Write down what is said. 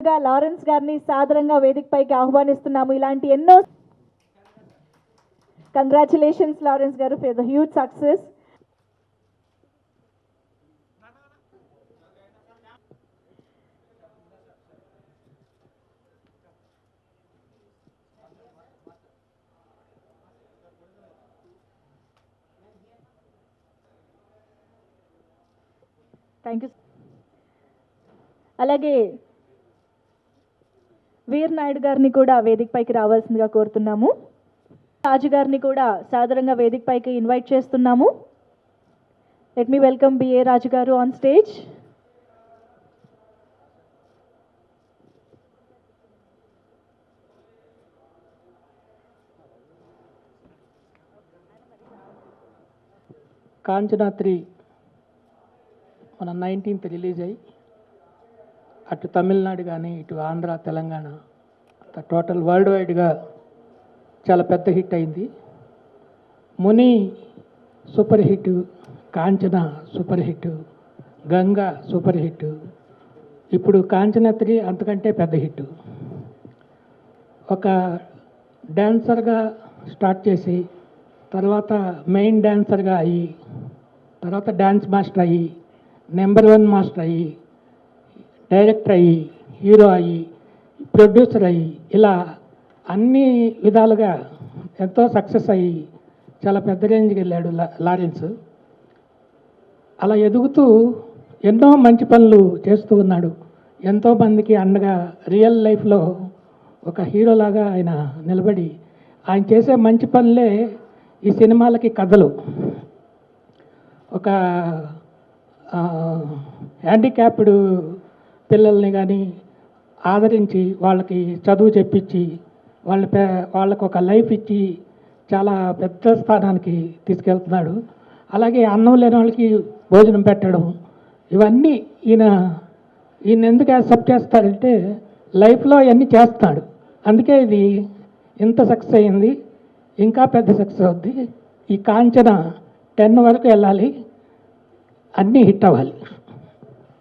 సందర్భంగా లారెన్స్ గారిని సాదరంగా వేదికపైకి ఆహ్వానిస్తున్నాము. ఇలాంటి ఎన్నో కంగ్రాచులేషన్స్ లారెన్స్ గారు for the huge success. Thank you. అలాగే వీర్ నాయుడు గారిని కూడా వేదికపైకి రావాల్సిందిగా కోరుతున్నాము. రాజు గారిని కూడా సాదరంగా వేదికపైకి ఇన్వైట్ చేస్తున్నాము. లెట్ మీ వెల్కమ్ బిఏ రాజు గారు ఆన్ స్టేజ్. కాంచనా 3 మన 19th రిలీజ్ అయ్యి అటు తమిళనాడు కానీ ఇటు ఆంధ్ర తెలంగాణ టోటల్ వరల్డ్ వైడ్గా చాలా పెద్ద హిట్ అయింది. ముని super hit, Kanchana super hit, Ganga super hit, ఇప్పుడు కాంచనా 3 అంతకంటే పెద్ద హిట్. ఒక డ్యాన్సర్గా స్టార్ట్ చేసి తర్వాత మెయిన్ డాన్సర్గా అయ్యి తర్వాత డ్యాన్స్ మాస్టర్ అయ్యి నెంబర్ 1 మాస్టర్ అయ్యి డైరెక్టర్ అయ్యి హీరో అయ్యి ప్రొడ్యూసర్ అయ్యి ఇలా అన్ని విధాలుగా ఎంతో సక్సెస్ అయ్యి చాలా పెద్ద రేంజ్కి వెళ్ళాడు లారెన్స్. అలా ఎదుగుతూ ఎన్నో మంచి పనులు చేస్తూ ఉన్నాడు. ఎంతోమందికి అండగా రియల్ లైఫ్లో ఒక హీరోలాగా ఆయన నిలబడి ఆయన చేసే మంచి పనులే ఈ సినిమాలకి కథలు. ఒక హ్యాండిక్యాప్డ్ పిల్లల్ని కానీ ఆదరించి వాళ్ళకి చదువు చెప్పించి వాళ్ళకు ఒక లైఫ్ ఇచ్చి చాలా పెద్ద స్థానానికి తీసుకెళ్తున్నాడు. అలాగే అన్నం లేని వాళ్ళకి భోజనం పెట్టడం, ఇవన్నీ ఈయన ఎందుకు యాక్సెప్ట్ చేస్తాడంటే లైఫ్లో ఇవన్నీ చేస్తాడు. అందుకే ఇది ఇంత సక్సెస్ అయింది, ఇంకా పెద్ద సక్సెస్ అవుద్ది. ఈ కాంచన 10 వరకు వెళ్ళాలి, అన్నీ హిట్ అవ్వాలి.